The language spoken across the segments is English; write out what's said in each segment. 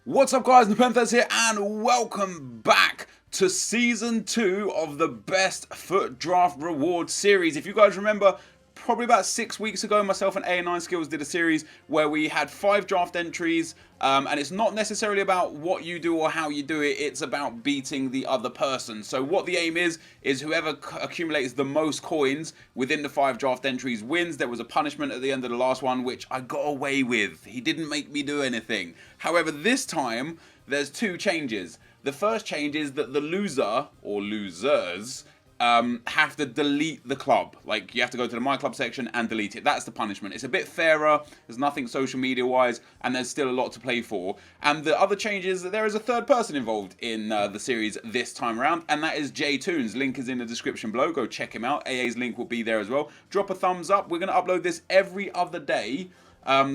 What's up guys, NepentheZ here and welcome back to Season 2 of the Best FUT Draft Reward Series. If you guys remember, probably about 6 weeks ago, myself and A9 Skills did a series where we had 5 draft entries, and it's not necessarily about what you do or how you do it, it's about beating the other person. So what the aim is whoever accumulates the most coins within the 5 draft entries wins. There was a punishment at the end of the last one, which I got away with. He didn't make me do anything. However, this time, there's 2 changes. The first change is that the loser, or losers, have to delete the club. Like, you have to go to the My Club section and delete it. That's the punishment. It's a bit fairer. There's nothing social media wise, and there's still a lot to play for. And the other change is that there is a third person involved in the series this time around, and that is JToons. Link is in the description below. Go check him out. AA's link will be there as well. Drop a thumbs up. We're going to upload this every other day.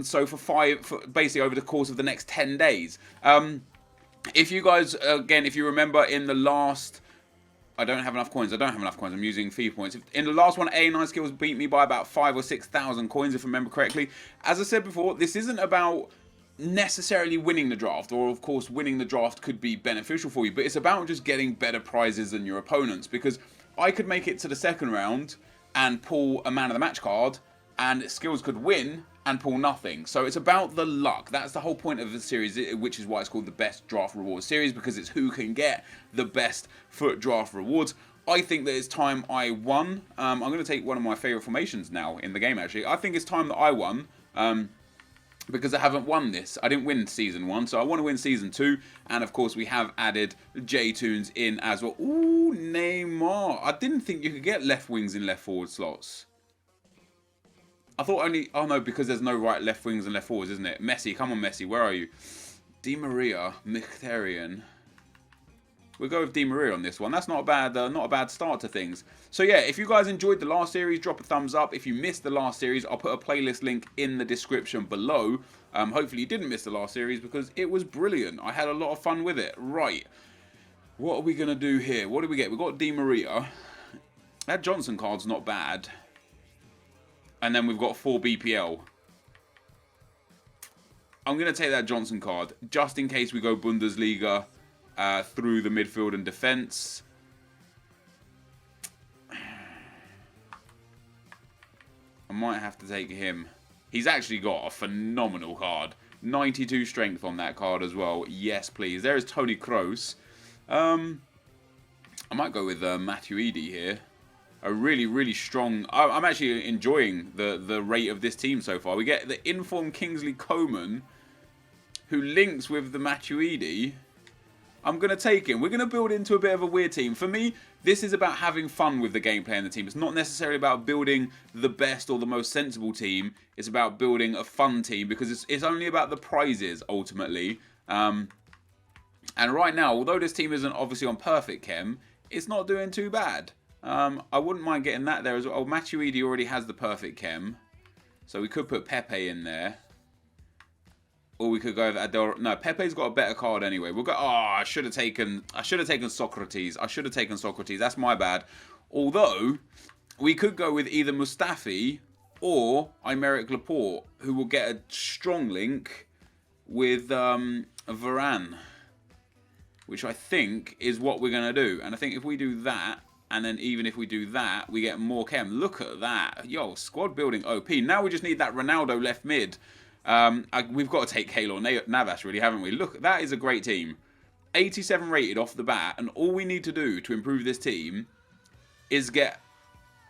So for basically over the course of the next 10 days. If you guys, again, if you remember in the last... I don't have enough coins. I'm using FIFA points. In the last one, A9 Skills beat me by about 5,000 or 6,000 coins, if I remember correctly. As I said before, this isn't about necessarily winning the draft, or of course winning the draft could be beneficial for you, but it's about just getting better prizes than your opponents, because I could make it to the second round and pull a man of the match card, and Skills could win and pull nothing. So it's about the luck. That's the whole point of the series, which is why it's called the Best Draft Rewards Series, because it's who can get the best FUT draft rewards. I think that it's time I won. I'm going to take one of my favourite formations now in the game, actually. I think it's time that I won, because I haven't won this. I didn't win Season 1, so I want to win Season 2. And, of course, we have added JToons in as well. Ooh, Neymar. I didn't think you could get left wings in left forward slots. I thought only... Oh, no, because there's no right left wings and left forwards, isn't it? Messi. Come on, Messi. Where are you? Di Maria. Mkhitaryan. We'll go with Di Maria on this one. That's not a bad start to things. So, yeah, if you guys enjoyed the last series, drop a thumbs up. If you missed the last series, I'll put a playlist link in the description below. Hopefully you didn't miss the last series because it was brilliant. I had a lot of fun with it. Right. What are we going to do here? What do we get? We've got Di Maria. That Johnson card's not bad. And then we've got 4 BPL. I'm going to take that Johnson card, just in case we go Bundesliga through the midfield and defence. I might have to take him. He's actually got a phenomenal card. 92 strength on that card as well. Yes, please. There is Toni Kroos. I might go with Matuidi here. A really, really strong... I'm actually enjoying the rate of this team so far. We get the informed Kingsley Coman, who links with the Matuidi. I'm going to take him. We're going to build into a bit of a weird team. For me, this is about having fun with the gameplay and the team. It's not necessarily about building the best or the most sensible team. It's about building a fun team, because it's only about the prizes, ultimately. And right now, although this team isn't obviously on perfect chem, it's not doing too bad. I wouldn't mind getting that there as well. Oh, Matuidi already has the perfect chem, so we could put Pepe in there, or we could go with Adel. No, Pepe's got a better card anyway. We'll go. Oh, I should have taken Socrates. That's my bad. Although we could go with either Mustafi or Aymeric Laporte, who will get a strong link with Varane, which I think is what we're gonna do. And I think if we do that, and then even if we do that, we get more chem. Look at that. Yo, squad building OP. Now we just need that Ronaldo left mid. We've got to take Keylor Navas, really, haven't we? Look, that is a great team. 87 rated off the bat, and all we need to do to improve this team is get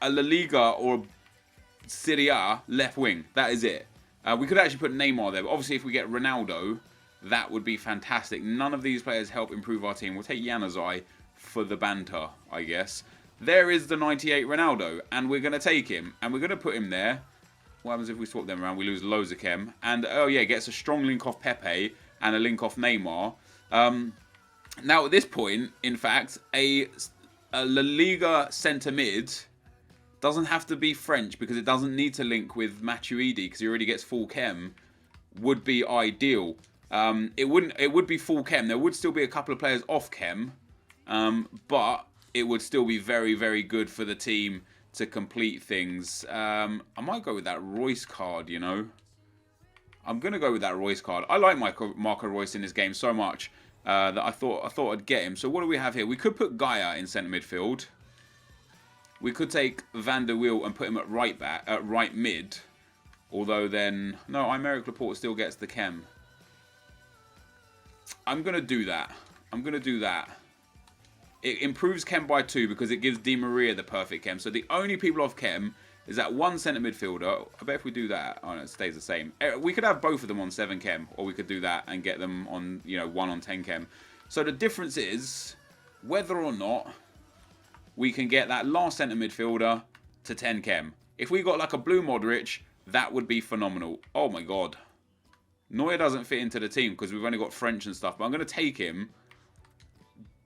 a La Liga or a Serie A left wing. That is it. We could actually put Neymar there, but obviously if we get Ronaldo, that would be fantastic. None of these players help improve our team. We'll take Januzaj for the banter, I guess. There is the 98 Ronaldo, and we're going to take him, and we're going to put him there. What happens if we swap them around? We lose loads of chem. And, oh yeah, gets a strong link off Pepe and a link off Neymar. Now, at this point, in fact, a La Liga centre mid doesn't have to be French, because it doesn't need to link with Matuidi, because he already gets full chem, would be ideal. It would be full chem. There would still be a couple of players off chem, but it would still be very, very good for the team to complete things. I might go with that Royce card, you know. I'm going to go with that Royce card. I like Marco Royce in this game so much that I thought I'd get him. So what do we have here? We could put Gaia in centre midfield. We could take Van der Wiel and put him at right mid. Although then, no, Aymeric Laporte still gets the chem. I'm going to do that. I'm going to do that. It improves chem by 2 because it gives Di Maria the perfect chem. So the only people off chem is that one centre midfielder. I bet if we do that, oh no, it stays the same. We could have both of them on 7 chem, or we could do that and get them on, 1 on 10 chem. So the difference is whether or not we can get that last centre midfielder to 10 chem. If we got like a blue Modric, that would be phenomenal. Oh my god. Neuer doesn't fit into the team because we've only got French and stuff, but I'm going to take him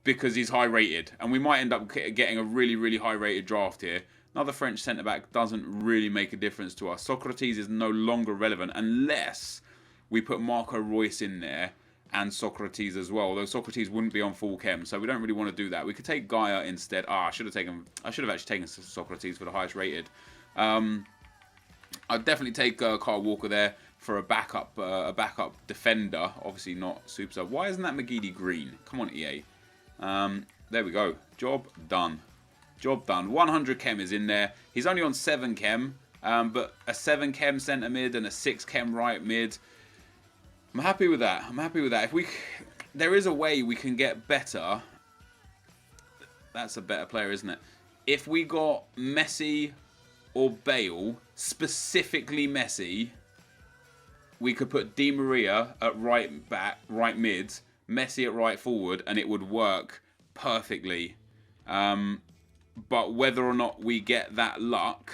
because he's high rated, and we might end up getting a really, really high rated draft here. Another French centre-back doesn't really make a difference to us. Socrates is no longer relevant unless we put Marco Royce in there and Socrates as well. Although Socrates wouldn't be on full chem, so we don't really want to do that. We could take Gaia instead. I should have actually taken Socrates for the highest rated. I'd definitely take Kyle Walker there for a backup defender. Obviously not super sub. Why isn't that McGeady green? Come on, EA. There we go. Job done. Job done. 100 chem is in there. He's only on 7 chem, but a 7 chem centre mid and a 6 chem right mid. I'm happy with that. I'm happy with that. There is a way we can get better. That's a better player, isn't it? If we got Messi or Bale, specifically Messi, we could put Di Maria at right back, right mid, Messi at right forward, and it would work perfectly. But whether or not we get that luck,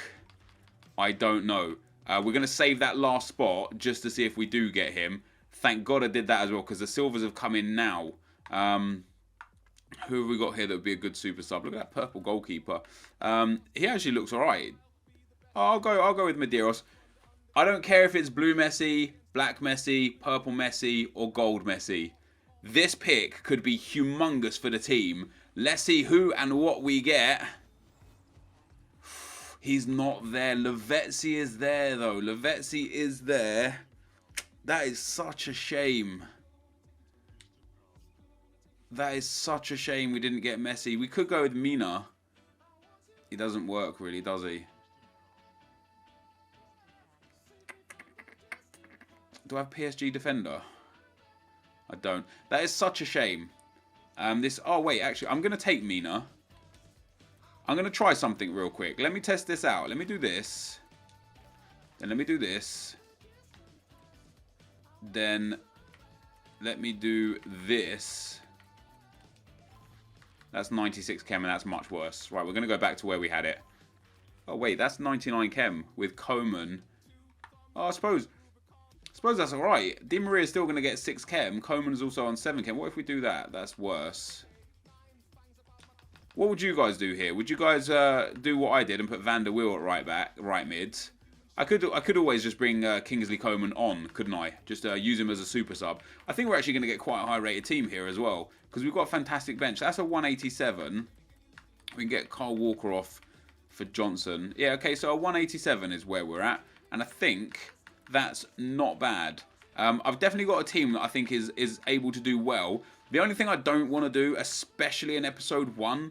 I don't know. We're going to save that last spot just to see if we do get him. Thank God I did that as well, because the silvers have come in now. Who have we got here that would be a good super sub? Look at that purple goalkeeper. He actually looks alright. I'll go with Medeiros. I don't care if it's blue Messi, black Messi, purple Messi, or gold Messi. This pick could be humongous for the team. Let's see who and what we get. He's not there. Lavezzi is there, though. Lavezzi is there. That is such a shame. That is such a shame we didn't get Messi. We could go with Mina. He doesn't work, really, does he? Do I have PSG defender? I don't. That is such a shame. Oh, wait, actually, I'm going to take Mina. I'm going to try something real quick. Let me test this out. Let me do this. Then let me do this. Then let me do this. That's 96 chem, and that's much worse. Right, we're going to go back to where we had it. Oh, wait, that's 99 chem with Coman. Oh, I suppose that's alright. Di Maria is still going to get 6 chem. Coman's also on 7 chem. What if we do that? That's worse. What would you guys do here? Would you guys do what I did and put Van der Wiel at right mid? I could always just bring Kingsley Coman on, couldn't I? Just use him as a super sub. I think we're actually going to get quite a high rated team here as well, because we've got a fantastic bench. That's a 187. We can get Kyle Walker off for Johnson. Yeah, okay, so a 187 is where we're at, and I think that's not bad. I've definitely got a team that I think is able to do well. The only thing I don't want to do, especially in episode 1,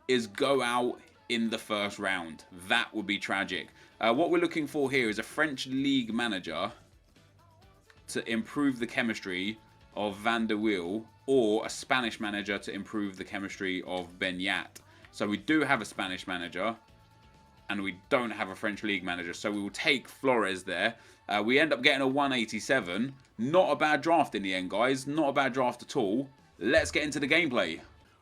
is go out in the first round. That would be tragic. What we're looking for here is a French league manager to improve the chemistry of Van der Wiel, or a Spanish manager to improve the chemistry of Benyat. So we do have a Spanish manager, and we don't have a French league manager. So we will take Flores there. We end up getting a 187. Not a bad draft in the end, guys. Not a bad draft at all. Let's get into the gameplay.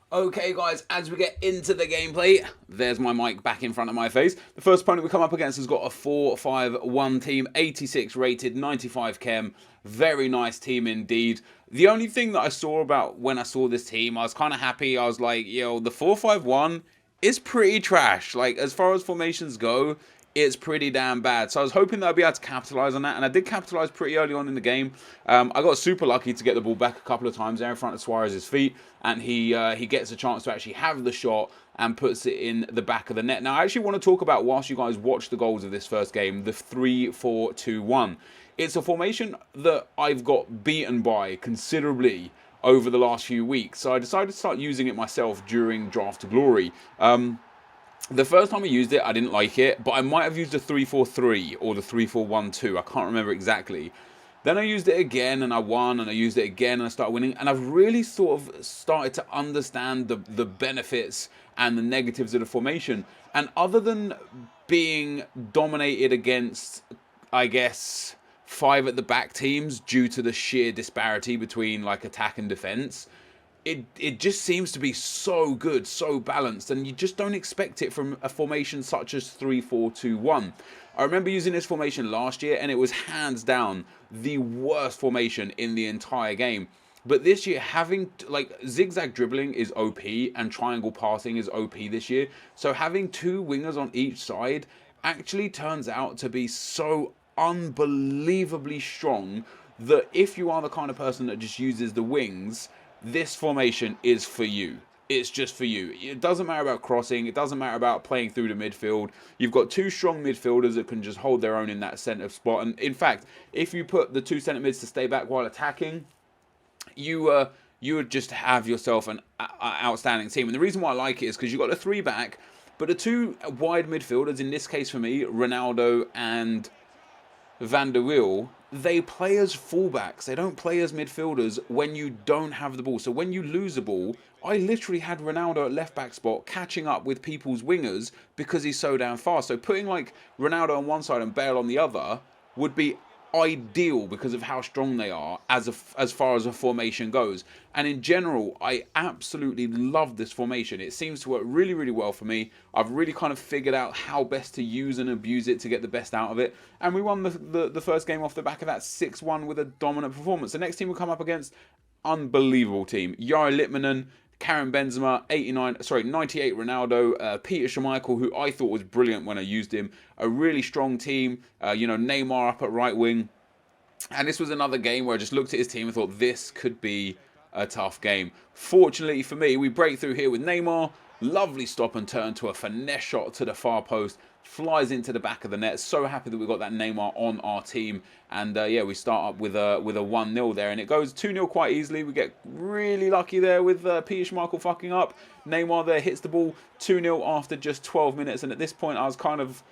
Okay, guys, as we get into the gameplay, there's my mic back in front of my face. The first opponent we come up against has got a 4-5-1 team, 86 rated, 95 chem. Very nice team indeed. The only thing that I saw about when I saw this team, I was kind of happy. I was like, yo, the 4-5-1 is pretty trash. Like, as far as formations go, it's pretty damn bad. So I was hoping that I'd be able to capitalize on that, and I did capitalize pretty early on in the game. I got super lucky to get the ball back a couple of times there in front of Suarez's feet, and he gets a chance to actually have the shot and puts it in the back of the net. Now, I actually want to talk about, whilst you guys watch the goals of this first game, the 3-4-2-1. it's a formation that I've got beaten by considerably over the last few weeks. So I decided to start using it myself during Draft to Glory. The first time I used it, I didn't like it, but I might have used the 3-4-3 or the 3-4-1-2. I can't remember exactly. Then I used it again and I won, and I used it again and I started winning. And I've really sort of started to understand the benefits and the negatives of the formation. And other than being dominated against, I guess, 5 at the back teams due to the sheer disparity between like attack and defense, it just seems to be so good, so balanced, and you just don't expect it from a formation such as 3-4-2-1. I remember using this formation last year, and it was hands down the worst formation in the entire game. But this year, having like zigzag dribbling is OP and triangle passing is OP this year. So having 2 wingers on each side actually turns out to be so unbelievably strong that if you are the kind of person that just uses the wings, this formation is for you. It's just for you. It doesn't matter about crossing. It doesn't matter about playing through the midfield. You've got 2 strong midfielders that can just hold their own in that centre spot. And in fact, if you put the 2 centre mids to stay back while attacking, you would just have yourself an outstanding team. And the reason why I like it is because you've got the 3 back, but the 2 wide midfielders, in this case for me, Ronaldo and Van der Wiel, they play as fullbacks. They don't play as midfielders when you don't have the ball. So when you lose the ball, I literally had Ronaldo at left back spot catching up with people's wingers because he's so damn fast. So putting like Ronaldo on one side and Bale on the other would be ideal because of how strong they are as far as a formation goes. And in general, I absolutely love this formation. It seems to work really, really well for me. I've really kind of figured out how best to use and abuse it to get the best out of it. And we won the first game off the back of that 6-1 with a dominant performance. The next team we come up against, unbelievable team. Jari Litmanen, Karim Benzema, 98 Ronaldo, Peter Schmeichel, who I thought was brilliant when I used him. A really strong team. Neymar up at right wing. And this was another game where I just looked at his team and thought this could be a tough game. Fortunately for me, we break through here with Neymar. Lovely stop and turn to a finesse shot to the far post. Flies into the back of the net. So happy that we got that Neymar on our team. And we start up with a 1-0 there. And it goes 2-0 quite easily. We get really lucky there with Peter Schmeichel fucking up. Neymar there hits the ball 2-0 after just 12 minutes. And at this point, I was kind of...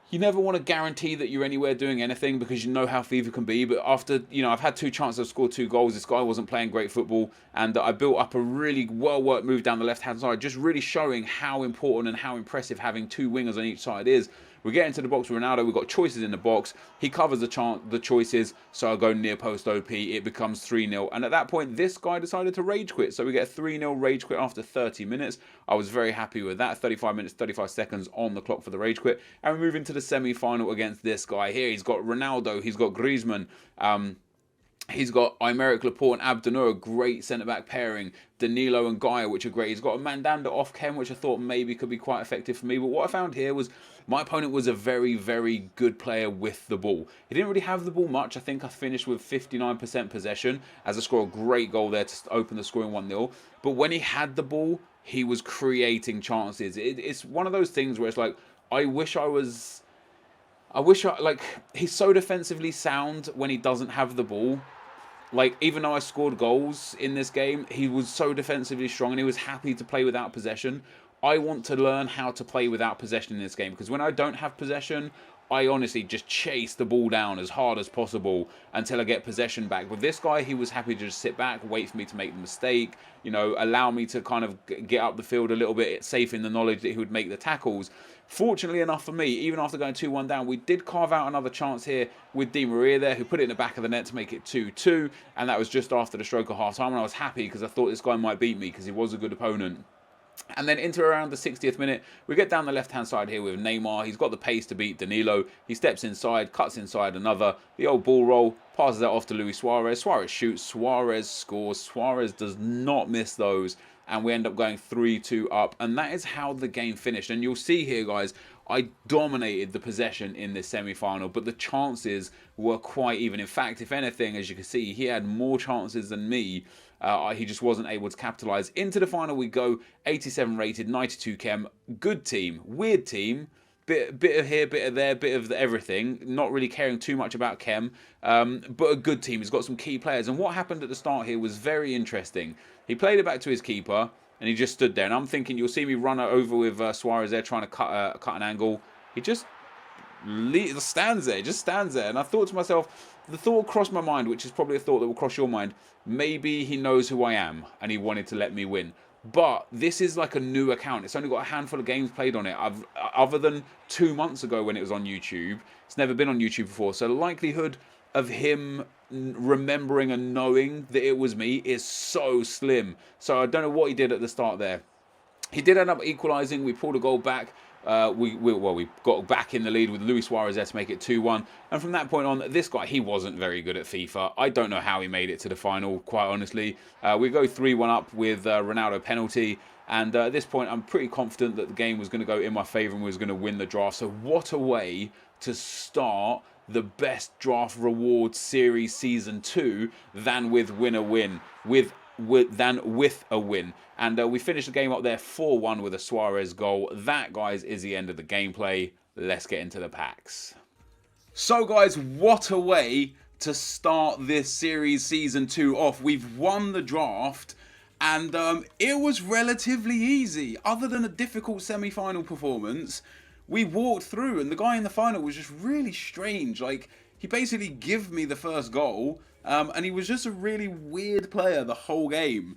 You never want to guarantee that you're anywhere doing anything because you know how FIFA can be. But after, I've had 2 chances to score 2 goals. This guy wasn't playing great football. And I built up a really well-worked move down the left-hand side, just really showing how important and how impressive having 2 wingers on each side is. We get into the box with Ronaldo. We've got choices in the box. He covers the choices. So I go near post OP. It becomes 3-0. And at that point, this guy decided to rage quit. So we get a 3-0 rage quit after 30 minutes. I was very happy with that. 35 minutes, 35 seconds on the clock for the rage quit. And we move into the semi-final against this guy here. He's got Ronaldo. He's got Griezmann. He's got Aymeric Laporte and Abdenur, a great centre-back pairing. Danilo and Gaia, which are great. He's got a Mandanda off Chem, which I thought maybe could be quite effective for me. But what I found here was my opponent was a very, very good player with the ball. He didn't really have the ball much. I think I finished with 59% possession as I scored a great goal there to open the scoring 1-0. But when he had the ball, he was creating chances. It's one of those things where it's like, he's so defensively sound when he doesn't have the ball. Like, even though I scored goals in this game, he was so defensively strong and he was happy to play without possession. I want to learn how to play without possession in this game because when I don't have possession, I honestly just chase the ball down as hard as possible until I get possession back. With this guy, he was happy to just sit back, wait for me to make the mistake, allow me to kind of get up the field a little bit, safe in the knowledge that he would make the tackles. Fortunately enough for me, even after going 2-1 down, we did carve out another chance here with Di Maria there, who put it in the back of the net to make it 2-2, and that was just after the stroke of half-time, and I was happy because I thought this guy might beat me because he was a good opponent. And then into around the 60th minute, we get down the left-hand side here with Neymar. He's got the pace to beat Danilo. He steps inside, cuts inside another. The old ball roll, passes that off to Luis Suarez. Suarez shoots, Suarez scores. Suarez does not miss those. And we end up going 3-2 up. And that is how the game finished. And you'll see here, guys, I dominated the possession in this semi-final, but the chances were quite even. In fact, if anything, as you can see, he had more chances than me. He just wasn't able to capitalise. Into the final we go, 87 rated, 92 chem. Good team, weird team, bit of here, bit of there, bit of everything. Not really caring too much about Chem, but a good team. He's got some key players. And what happened at the start here was very interesting. He played it back to his keeper, and he just stood there. And I'm thinking, you'll see me run over with Suarez there, trying to cut an angle. He just stands there, and I thought to myself, the thought crossed my mind, which is probably a thought that will cross your mind, maybe he knows who I am and he wanted to let me win. But this is like a new account. It's only got a handful of games played on it. Other than 2 months ago when it was on YouTube, it's never been on YouTube before. So the likelihood of him remembering and knowing that it was me is so slim. So I don't know what he did at the start there. He did end up equalising. We pulled a goal back. We got back in the lead with Luis Suarez there to make it 2-1. And from that point on, this guy, he wasn't very good at FIFA. I don't know how he made it to the final, quite honestly. We go 3-1 up with Ronaldo penalty. And at this point, I'm pretty confident that the game was going to go in my favour and we was going to win the draft. So what a way to start the best draft reward series season 2 than with win-a-win. With a win. And we finished the game up there 4-1 with a Suarez goal. That, guys, is the end of the gameplay. Let's get into the packs. So, guys, what a way to start this series season 2 off. We've won the draft, and it was relatively easy. Other than a difficult semi-final performance, we walked through, and the guy in the final was just really strange. Like, he basically gave me the first goal, and he was just a really weird player the whole game.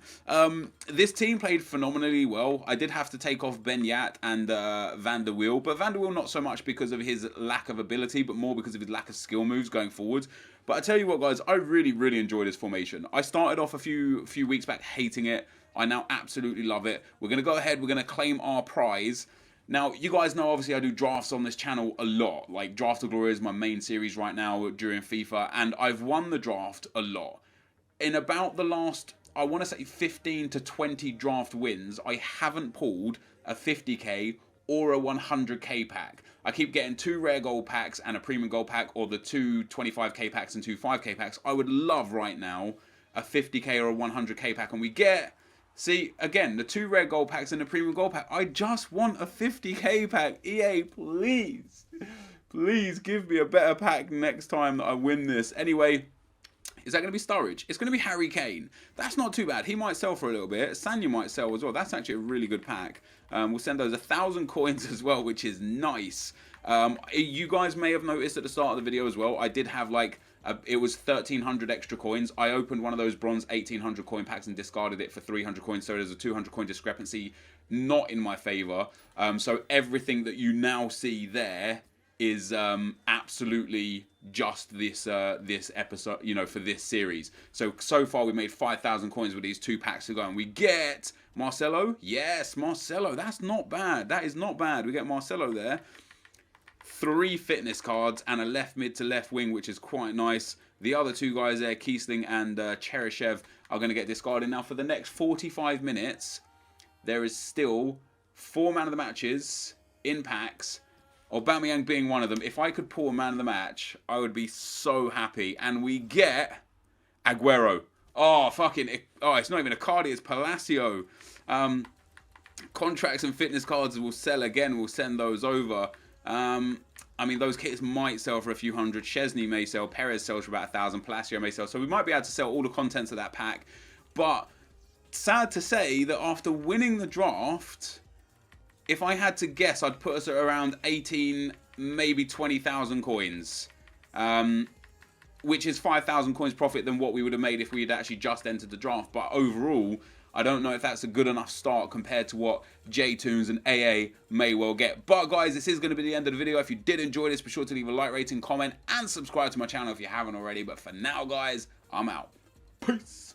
This team played phenomenally well. I did have to take off Ben Yat and Van der Wiel, but Van der Wiel not so much because of his lack of ability, but more because of his lack of skill moves going forward. But I tell you what, guys, I really enjoy this formation. I started off a few weeks back hating it. I now absolutely love it. We're going to go ahead, we're going to claim our prize. Now, you guys know, obviously, I do drafts on this channel a lot. Like, Draft of Glory is my main series right now during FIFA, and I've won the draft a lot. In about the last, I want to say 15 to 20 draft wins, I haven't pulled a 50k or a 100k pack. I keep getting 2 rare gold packs and a premium gold pack, or the 2 25k packs and 2 5k packs. I would love right now a 50k or a 100k pack, and we get... See, again, the 2 rare gold packs and the premium gold pack. I just want a 50k pack. EA, please. Please give me a better pack next time that I win this. Anyway, is that going to be Sturridge? It's going to be Harry Kane. That's not too bad. He might sell for a little bit. Sanya might sell as well. That's actually a really good pack. We'll send those 1,000 coins as well, which is nice. You guys may have noticed at the start of the video as well, I did have like... it was 1,300 extra coins. I opened one of those bronze 1,800 coin packs and discarded it for 300 coins. So there's a 200 coin discrepancy, not in my favor. So everything that you now see there is absolutely just this this episode, you know, for this series. So far we made 5,000 coins with these 2 packs to go, and we get Marcelo. Yes, Marcelo. That's not bad. That is not bad. We get Marcelo there. 3 fitness cards and a left mid to left wing, which is quite nice. The other 2 guys there, Kiesling and Cheryshev, are going to get discarded. Now, for the next 45 minutes, there is still 4 man of the matches in packs. Aubameyang being one of them. If I could pull a man of the match, I would be so happy. And we get Aguero. Oh, it's not even a card, it's Palacio. Contracts and fitness cards will sell again. We'll send those over. I mean, those kits might sell for a few hundred. Chesney may sell. Perez sells for about 1,000. Palacio may sell. So we might be able to sell all the contents of that pack. But sad to say that after winning the draft, if I had to guess, I'd put us at around 18, maybe 20,000 coins. Which is 5,000 coins profit than what we would have made if we had actually just entered the draft. But overall, I don't know if that's a good enough start compared to what J-Toons and AA may well get. But guys, this is going to be the end of the video. If you did enjoy this, be sure to leave a like, rating, comment, and subscribe to my channel if you haven't already. But for now, guys, I'm out. Peace.